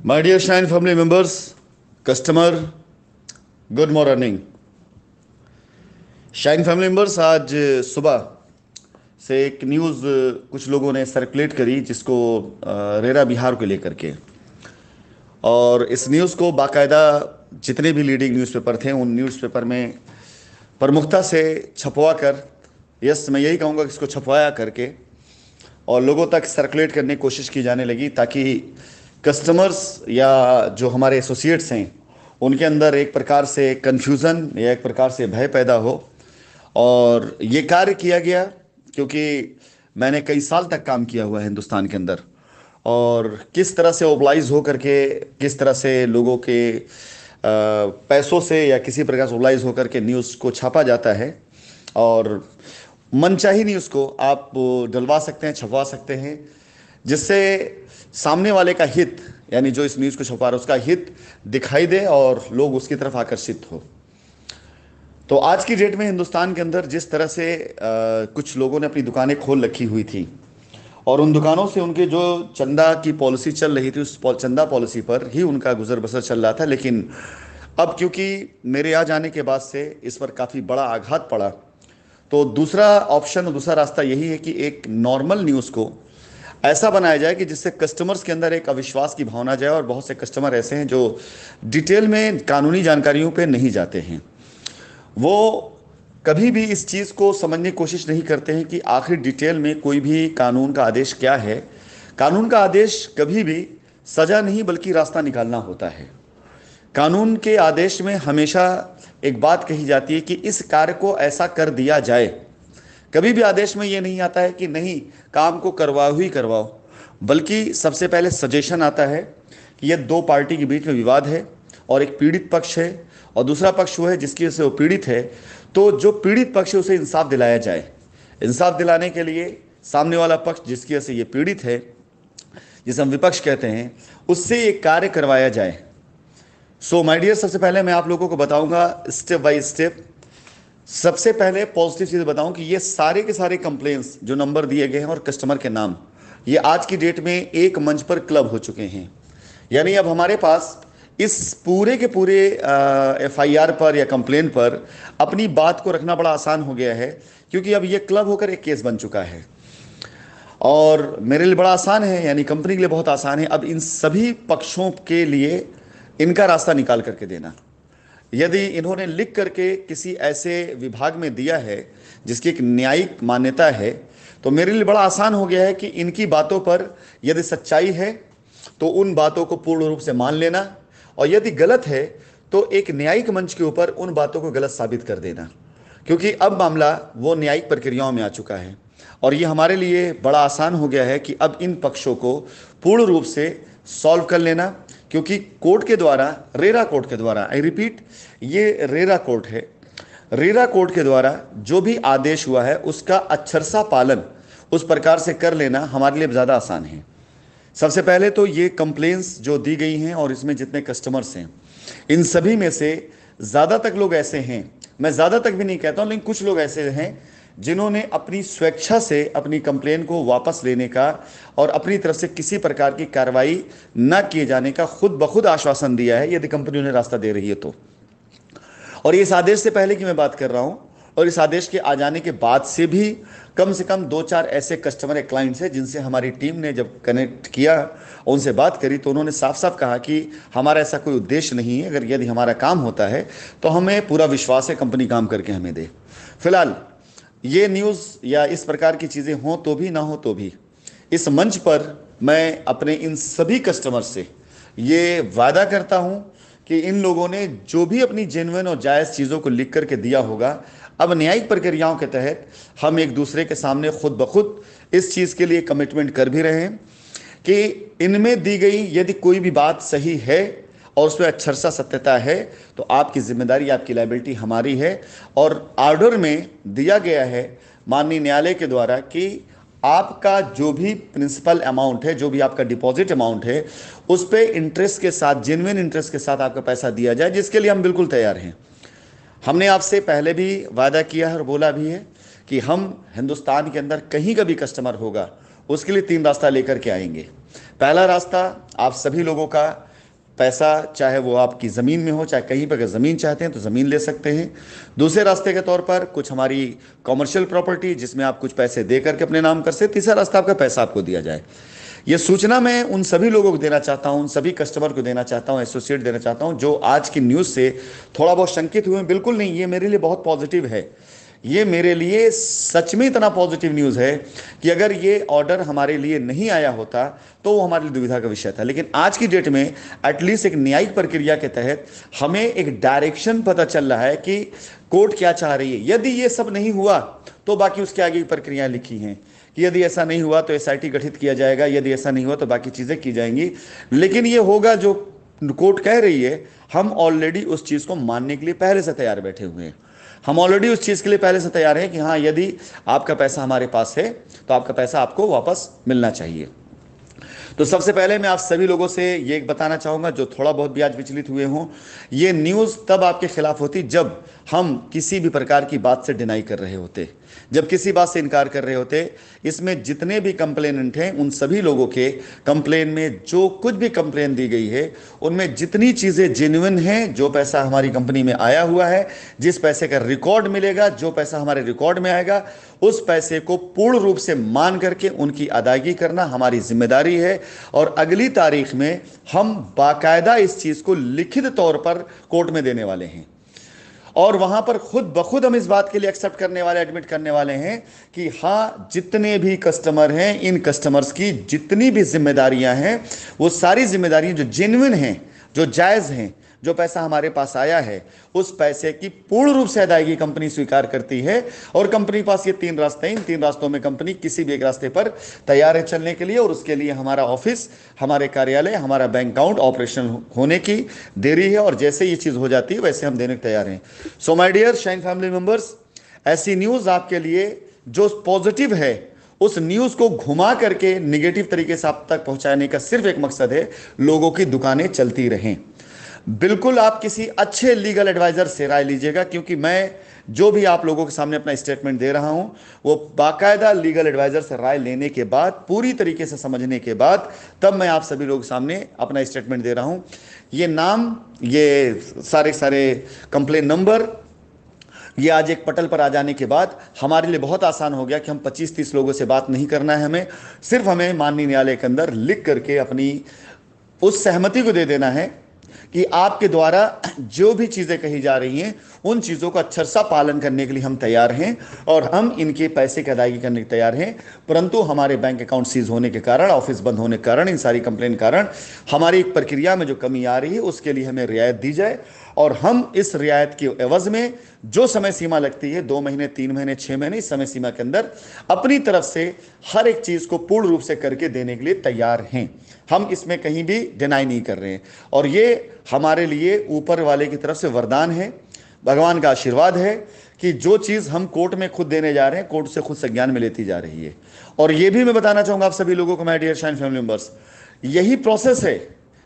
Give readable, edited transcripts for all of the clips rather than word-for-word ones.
My dear Shine family members, customer, good morning. Shine family members, आज सुबह से एक न्यूज़ कुछ लोगों ने सर्कुलेट करी, जिसको रेरा बिहार को लेकर के। और इस न्यूज़ को बाकायदा जितने भी लीडिंग न्यूज़पेपर थे उन न्यूज़पेपर में प्रमुखता से छपवा कर, यस मैं यही कहूँगा कि इसको छपवाया करके और लोगों तक सर्कुलेट करने की कोशिश की जाने लगी, ताकि कस्टमर्स या जो हमारे एसोसिएट्स हैं उनके अंदर एक प्रकार से कन्फ्यूज़न या एक प्रकार से भय पैदा हो। और ये कार्य किया गया क्योंकि मैंने कई साल तक काम किया हुआ है हिंदुस्तान के अंदर, और किस तरह से ओबलाइज हो करके, किस तरह से लोगों के पैसों से या किसी प्रकार से ओबलाइज होकर के न्यूज़ को छापा जाता है। और मनचाही न्यूज़ को आप डलवा सकते हैं, छपवा सकते हैं, जिससे सामने वाले का हित, यानी जो इस न्यूज़ को छपा रहा है उसका हित दिखाई दे और लोग उसकी तरफ आकर्षित हो। तो आज की डेट में हिंदुस्तान के अंदर जिस तरह से कुछ लोगों ने अपनी दुकानें खोल रखी हुई थी और उन दुकानों से उनके जो चंदा की पॉलिसी चल रही थी, उस चंदा पॉलिसी पर ही उनका गुजर बसर चल रहा था। लेकिन अब क्योंकि मेरे आ जाने के बाद से इस पर काफ़ी बड़ा आघात पड़ा, तो दूसरा ऑप्शन और दूसरा रास्ता यही है कि एक नॉर्मल न्यूज़ को ऐसा बनाया जाए कि जिससे कस्टमर्स के अंदर एक अविश्वास की भावना जाए। और बहुत से कस्टमर ऐसे हैं जो डिटेल में कानूनी जानकारियों पे नहीं जाते हैं, वो कभी भी इस चीज़ को समझने की कोशिश नहीं करते हैं कि आखिर डिटेल में कोई भी कानून का आदेश क्या है। कानून का आदेश कभी भी सज़ा नहीं बल्कि रास्ता निकालना होता है। कानून के आदेश में हमेशा एक बात कही जाती है कि इस कार्य को ऐसा कर दिया जाए। कभी भी आदेश में ये नहीं आता है कि नहीं, काम को करवाओ ही करवाओ, बल्कि सबसे पहले सजेशन आता है कि यह दो पार्टी के बीच में विवाद है और एक पीड़ित पक्ष है और दूसरा पक्ष वो है जिसकी वजह से वो पीड़ित है। तो जो पीड़ित पक्ष है उसे इंसाफ दिलाया जाए। इंसाफ दिलाने के लिए सामने वाला पक्ष जिसकी वजह से ये पीड़ित है, जिसे हम विपक्ष कहते हैं, उससे एक कार्य करवाया जाए। सो माय डियर, सबसे पहले मैं आप लोगों को बताऊंगा स्टेप बाय स्टेप। सबसे पहले पॉजिटिव चीज़ बताऊं कि ये सारे के सारे कंप्लेंट्स जो नंबर दिए गए हैं और कस्टमर के नाम, ये आज की डेट में एक मंच पर क्लब हो चुके हैं। यानी अब हमारे पास इस पूरे के पूरे एफआईआर पर या कंप्लेन पर अपनी बात को रखना बड़ा आसान हो गया है, क्योंकि अब ये क्लब होकर एक केस बन चुका है। और मेरे लिए बड़ा आसान है, यानी कंपनी के लिए बहुत आसान है अब इन सभी पक्षों के लिए इनका रास्ता निकाल करके देना। यदि इन्होंने लिख करके किसी ऐसे विभाग में दिया है जिसकी एक न्यायिक मान्यता है, तो मेरे लिए बड़ा आसान हो गया है कि इनकी बातों पर यदि सच्चाई है तो उन बातों को पूर्ण रूप से मान लेना, और यदि गलत है तो एक न्यायिक मंच के ऊपर उन बातों को गलत साबित कर देना। क्योंकि अब मामला वो न्यायिक प्रक्रियाओं में आ चुका है और ये हमारे लिए बड़ा आसान हो गया है कि अब इन पक्षों को पूर्ण रूप से सॉल्व कर लेना। क्योंकि कोर्ट के द्वारा, रेरा कोर्ट के द्वारा, आई रिपीट, ये रेरा कोर्ट है, रेरा कोर्ट के द्वारा जो भी आदेश हुआ है उसका अक्षरशः पालन उस प्रकार से कर लेना हमारे लिए ज़्यादा आसान है। सबसे पहले तो ये कंप्लेंट्स जो दी गई हैं और इसमें जितने कस्टमर्स हैं, इन सभी में से ज़्यादा तक लोग ऐसे हैं, मैं ज़्यादा तक भी नहीं कहता हूँ, लेकिन कुछ लोग ऐसे हैं जिन्होंने अपनी स्वेच्छा से अपनी कंप्लेन को वापस लेने का और अपनी तरफ से किसी प्रकार की कार्रवाई न किए जाने का खुद ब खुद आश्वासन दिया है, यदि कंपनी उन्हें रास्ता दे रही है तो। और इस आदेश से पहले की मैं बात कर रहा हूं, और इस आदेश के आ जाने के बाद से भी कम से कम 2-4 ऐसे कस्टमर या क्लाइंट्स हैं जिनसे हमारी टीम ने जब कनेक्ट किया और उनसे बात करी तो उन्होंने साफ साफ कहा कि हमारा ऐसा कोई उद्देश्य नहीं है, अगर यदि हमारा काम होता है तो हमें पूरा विश्वास है कंपनी काम करके हमें दे। फिलहाल ये न्यूज़ या इस प्रकार की चीज़ें हों तो भी ना हो तो भी इस मंच पर मैं अपने इन सभी कस्टमर से ये वादा करता हूं कि इन लोगों ने जो भी अपनी जेन्युइन और जायज़ चीज़ों को लिख करके दिया होगा, अब न्यायिक प्रक्रियाओं के तहत हम एक दूसरे के सामने खुद ब खुद इस चीज़ के लिए कमिटमेंट कर भी रहे हैं कि इनमें दी गई यदि कोई भी बात सही है और उसमें अक्षरशः सत्यता है तो आपकी जिम्मेदारी, आपकी लायबिलिटी हमारी है। और ऑर्डर में दिया गया है माननीय न्यायालय के द्वारा कि आपका जो भी प्रिंसिपल अमाउंट है, जो भी आपका डिपॉजिट अमाउंट है, उस पर इंटरेस्ट के साथ, जेन्युइन इंटरेस्ट के साथ आपका पैसा दिया जाए, जिसके लिए हम बिल्कुल तैयार हैं। हमने आपसे पहले भी वादा किया है और बोला भी है कि हम हिंदुस्तान के अंदर कहीं का भी कस्टमर होगा उसके लिए 3 रास्ता लेकर के आएंगे। पहला रास्ता आप सभी लोगों का पैसा चाहे वो आपकी ज़मीन में हो, चाहे कहीं पर अगर ज़मीन चाहते हैं तो ज़मीन ले सकते हैं। दूसरे रास्ते के तौर पर कुछ हमारी कॉमर्शियल प्रॉपर्टी जिसमें आप कुछ पैसे दे करके अपने नाम कर सकते। तीसरा रास्ता आपका पैसा आपको दिया जाए। ये सूचना मैं उन सभी लोगों को देना चाहता हूं, उन सभी कस्टमर को देना चाहता हूं, एसोसिएट देना चाहता हूं जो आज की न्यूज़ से थोड़ा बहुत शंकित हुए। बिल्कुल नहीं, ये मेरे लिए बहुत पॉजिटिव है। ये मेरे लिए सच में इतना पॉजिटिव न्यूज़ है कि अगर ये ऑर्डर हमारे लिए नहीं आया होता तो वो हमारे लिए दुविधा का विषय था। लेकिन आज की डेट में एटलीस्ट एक न्यायिक प्रक्रिया के तहत हमें एक डायरेक्शन पता चल रहा है कि कोर्ट क्या चाह रही है। यदि ये सब नहीं हुआ तो बाकी उसके आगे की प्रक्रियाएं लिखी हैं कि यदि ऐसा नहीं हुआ तो एसआईटी गठित किया जाएगा, यदि ऐसा नहीं हुआ तो बाकी चीज़ें की जाएंगी। लेकिन ये होगा जो कोर्ट कह रही है, हम ऑलरेडी उस चीज़ को मानने के लिए पहले से तैयार बैठे हुए हैं। हम ऑलरेडी उस चीज़ के लिए पहले से तैयार हैं कि हाँ, यदि आपका पैसा हमारे पास है तो आपका पैसा आपको वापस मिलना चाहिए। तो सबसे पहले मैं आप सभी लोगों से ये बताना चाहूँगा जो थोड़ा बहुत भी आज विचलित हुए हों, ये न्यूज़ तब आपके खिलाफ होती जब हम किसी भी प्रकार की बात से डिनाई कर रहे होते, जब किसी बात से इनकार कर रहे होते। इसमें जितने भी कंप्लेनेंट हैं उन सभी लोगों के कंप्लेन में जो कुछ भी कंप्लेन दी गई है उनमें जितनी चीज़ें जेन्युइन हैं, जो पैसा हमारी कंपनी में आया हुआ है, जिस पैसे का रिकॉर्ड मिलेगा, जो पैसा हमारे रिकॉर्ड में आएगा, उस पैसे को पूर्ण रूप से मान करके उनकी अदायगी करना हमारी जिम्मेदारी है। और अगली तारीख में हम बाकायदा इस चीज़ को लिखित तौर पर कोर्ट में देने वाले हैं और वहां पर खुद ब खुद हम इस बात के लिए एक्सेप्ट करने वाले, एडमिट करने वाले हैं कि हाँ, जितने भी कस्टमर हैं, इन कस्टमर्स की जितनी भी जिम्मेदारियां हैं वो सारी जिम्मेदारियां जो जेन्युइन हैं, जो जायज़ हैं, जो पैसा हमारे पास आया है उस पैसे की पूर्ण रूप से अदायगी कंपनी स्वीकार करती है। और कंपनी के पास ये 3 रास्ते हैं, इन 3 रास्तों में कंपनी किसी भी एक रास्ते पर तैयार है चलने के लिए। और उसके लिए हमारा ऑफिस, हमारे कार्यालय, हमारा बैंक अकाउंट ऑपरेशन होने की देरी है और जैसे ये चीज़ हो जाती है वैसे हम देने को तैयार हैं। So my dear Shine family members, ऐसी न्यूज़ आपके लिए जो पॉजिटिव है उस न्यूज़ को घुमा करके निगेटिव तरीके से आप तक पहुंचाने का सिर्फ एक मकसद है, लोगों की दुकानें चलती रहें। बिल्कुल आप किसी अच्छे लीगल एडवाइजर से राय लीजिएगा, क्योंकि मैं जो भी आप लोगों के सामने अपना स्टेटमेंट दे रहा हूं वो बाकायदा लीगल एडवाइजर से राय लेने के बाद, पूरी तरीके से समझने के बाद, तब मैं आप सभी लोगों के सामने अपना स्टेटमेंट दे रहा हूं। ये नाम, ये सारे कंप्लेन नंबर, ये आज एक पटल पर आ जाने के बाद हमारे लिए बहुत आसान हो गया कि हम 25-30 लोगों से बात नहीं करना है। हमें माननीय न्यायालय के अंदर लिख करके अपनी उस सहमति को दे देना है कि आपके द्वारा जो भी चीज़ें कही जा रही हैं उन चीज़ों का अक्षरशः पालन करने के लिए हम तैयार हैं और हम इनके पैसे की अदायगी करने के तैयार हैं। परंतु हमारे बैंक अकाउंट सीज होने के कारण, ऑफिस बंद होने के कारण, इन सारी कंप्लेन कारण हमारी एक प्रक्रिया में जो कमी आ रही है उसके लिए हमें रियायत दी जाए। और हम इस रियायत के एवज में जो समय सीमा लगती है, 2 महीने, 3 महीने, 6 महीने, इस समय सीमा के अंदर अपनी तरफ से हर एक चीज़ को पूर्ण रूप से करके देने के लिए तैयार हैं। हम इसमें कहीं भी डिनाई नहीं कर रहे हैं और ये हमारे लिए ऊपर वाले की तरफ से वरदान है, भगवान का आशीर्वाद है कि जो चीज़ हम कोर्ट में खुद देने जा रहे हैं, कोर्ट से खुद संज्ञान में लेती जा रही है। और ये भी मैं बताना चाहूँगा आप सभी लोगों को, my dear Shine family members, यही प्रोसेस है,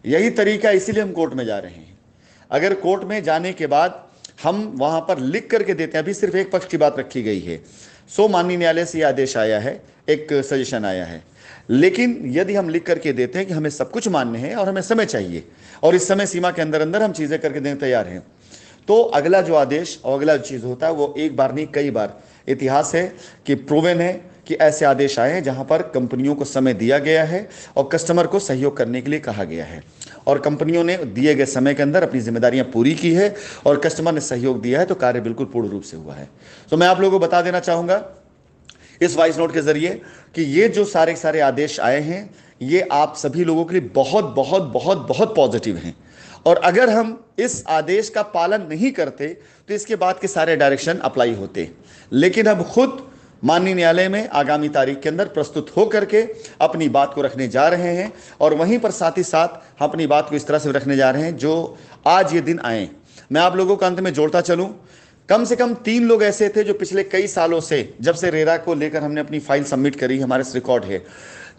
यही तरीका, इसीलिए हम कोर्ट में जा रहे हैं। अगर कोर्ट में जाने के बाद हम वहाँ पर लिख करके देते हैं, अभी सिर्फ एक पक्ष की बात रखी गई है। सो माननीय न्यायालय से यह आदेश आया है, एक सजेशन आया है, लेकिन यदि हम लिख करके देते हैं कि हमें सब कुछ मान्य है और हमें समय चाहिए और इस समय सीमा के अंदर अंदर हम चीज़ें करके देने तैयार हैं, तो अगला जो आदेश और अगला जो चीज़ होता है वो एक बार नहीं कई बार इतिहास है कि प्रूवन है कि ऐसे आदेश आए हैं जहां पर कंपनियों को समय दिया गया है और कस्टमर को सहयोग करने के लिए कहा गया है और कंपनियों ने दिए गए समय के अंदर अपनी जिम्मेदारियां पूरी की है और कस्टमर ने सहयोग दिया है, तो कार्य बिल्कुल पूर्ण रूप से हुआ है। तो मैं आप लोगों को बता देना चाहूँगा इस वॉइस नोट के जरिए कि ये जो सारे आदेश आए हैं ये आप सभी लोगों के लिए बहुत बहुत बहुत बहुत पॉजिटिव हैं। और अगर हम इस आदेश का पालन नहीं करते तो इसके बाद के सारे डायरेक्शन अप्लाई होते, लेकिन अब खुद माननीय न्यायालय में आगामी तारीख के अंदर प्रस्तुत होकर के अपनी बात को रखने जा रहे हैं और वहीं पर साथ ही साथ हम अपनी बात को इस तरह से रखने जा रहे हैं जो आज ये दिन आए। मैं आप लोगों को अंत में जोड़ता चलूं, कम से कम 3 लोग ऐसे थे जो पिछले कई सालों से, जब से रेरा को लेकर हमने अपनी फाइल सबमिट करी, हमारे रिकॉर्ड है,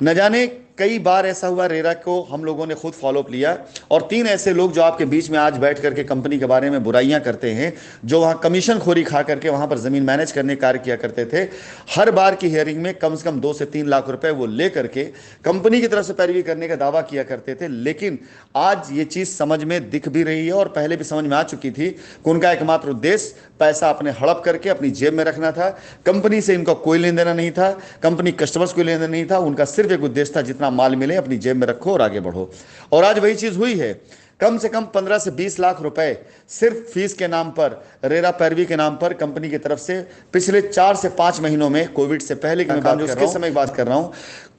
न जाने कई बार ऐसा हुआ, रेरा को हम लोगों ने खुद फॉलोअप लिया, और 3 ऐसे लोग जो आपके बीच में आज बैठ करके कंपनी के बारे में बुराइयां करते हैं, जो वहां कमीशन खोरी खा करके वहां पर जमीन मैनेज करने कार्य किया करते थे, हर बार की हियरिंग में कम से कम 2 से 3 लाख रुपए वो ले करके कंपनी की तरफ से पैरवी करने का दावा किया करते थे। लेकिन आज ये चीज समझ में दिख भी रही है और पहले भी समझ में आ चुकी थी कि उनका एकमात्र उद्देश्य पैसा अपने हड़प करके अपनी जेब में रखना था। कंपनी से इनका कोई लेन देना नहीं था, कंपनी कस्टमर्स को लेन देना नहीं था, उनका सिर्फ एक उद्देश्य था जितना माल मिले अपनी जेब में रखो और आगे बढ़ो। और आज वही चीज हुई है। कम से कम 15 से 20 लाख रुपए सिर्फ फीस के नाम पर, रेरा पैरवी के नाम पर कंपनी की तरफ से पिछले 4 से 5 महीनों में, कोविड से पहले की उसके समय बात कर रहा हूं,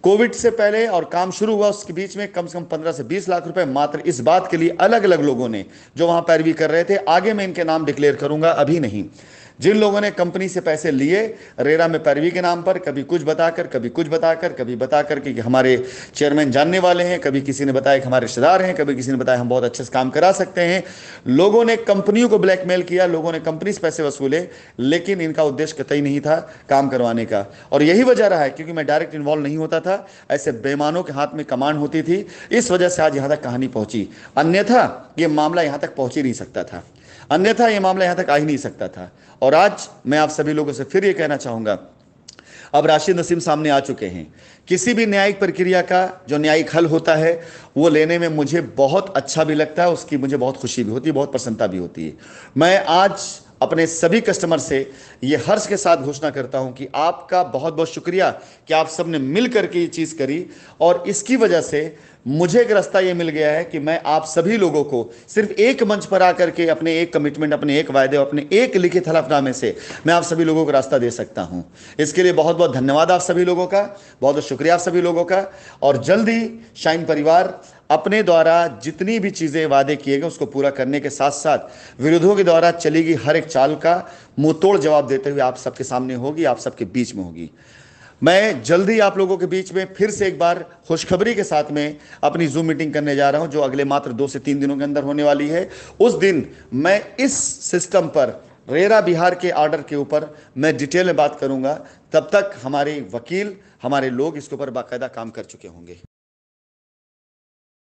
कोविड से पहले और काम शुरू हुआ उसके बीच में कम से कम 15 से 20 लाख रुपए मात्र इस बात के लिए अलग अलग लोगों ने, जो वहां पैरवी कर रहे थे, आगे मैं इनके नाम डिक्लेयर करूंगा, अभी नहीं, जिन लोगों ने कंपनी से पैसे लिए रेरा में पैरवी के नाम पर, कभी कुछ बताकर, कभी कुछ बताकर, कभी बताकर कि हमारे चेयरमैन जानने वाले हैं, कभी किसी ने बताया कि हमारे रिश्तेदार हैं, कभी किसी ने बताया हम बहुत अच्छे से काम करा सकते हैं, लोगों ने कंपनियों को ब्लैकमेल किया, लोगों ने कंपनी से पैसे वसूले, लेकिन इनका उद्देश्य कतई नहीं था काम करवाने का। और यही वजह रहा है, क्योंकि मैं डायरेक्ट इन्वॉल्व नहीं होता था, ऐसे बेईमानों के हाथ में कमांड होती थी, इस वजह से आज यहां तक कहानी पहुंची, अन्यथा ये मामला यहां तक पहुंच ही नहीं सकता था, अन्यथा ये मामला यहां तक आ ही नहीं सकता था। और आज मैं आप सभी लोगों से फिर ये कहना चाहूंगा, अब राशिद नसीम सामने आ चुके हैं, किसी भी न्यायिक प्रक्रिया का जो न्यायिक हल होता है वो लेने में मुझे बहुत अच्छा भी लगता है, उसकी मुझे बहुत खुशी भी होती है, बहुत प्रसन्नता भी होती है। मैं आज अपने सभी कस्टमर से ये हर्ष के साथ घोषणा करता हूं कि आपका बहुत बहुत शुक्रिया कि आप सबने मिल करके ये चीज़ करी, और इसकी वजह से मुझे एक रास्ता ये मिल गया है कि मैं आप सभी लोगों को सिर्फ एक मंच पर आकर के अपने एक कमिटमेंट, अपने एक वायदे, अपने एक लिखित हलफनामे से मैं आप सभी लोगों को रास्ता दे सकता हूं। इसके लिए बहुत बहुत धन्यवाद आप सभी लोगों का, बहुत बहुत शुक्रिया आप सभी लोगों का। और जल्दी शाइन परिवार अपने द्वारा जितनी भी चीज़ें वादे किए गए उसको पूरा करने के साथ साथ विरोधियों के द्वारा चली गई हर एक चाल का मुंहतोड़ जवाब देते हुए आप सबके सामने होगी, आप सबके बीच में होगी। मैं जल्दी आप लोगों के बीच में फिर से एक बार खुशखबरी के साथ में अपनी जूम मीटिंग करने जा रहा हूं, जो अगले मात्र 2 से 3 दिनों के अंदर होने वाली है। उस दिन मैं इस सिस्टम पर, रेरा बिहार के ऑर्डर के ऊपर मैं डिटेल में बात करूंगा। तब तक हमारे वकील, हमारे लोग इसके ऊपर बाकायदा काम कर चुके होंगे।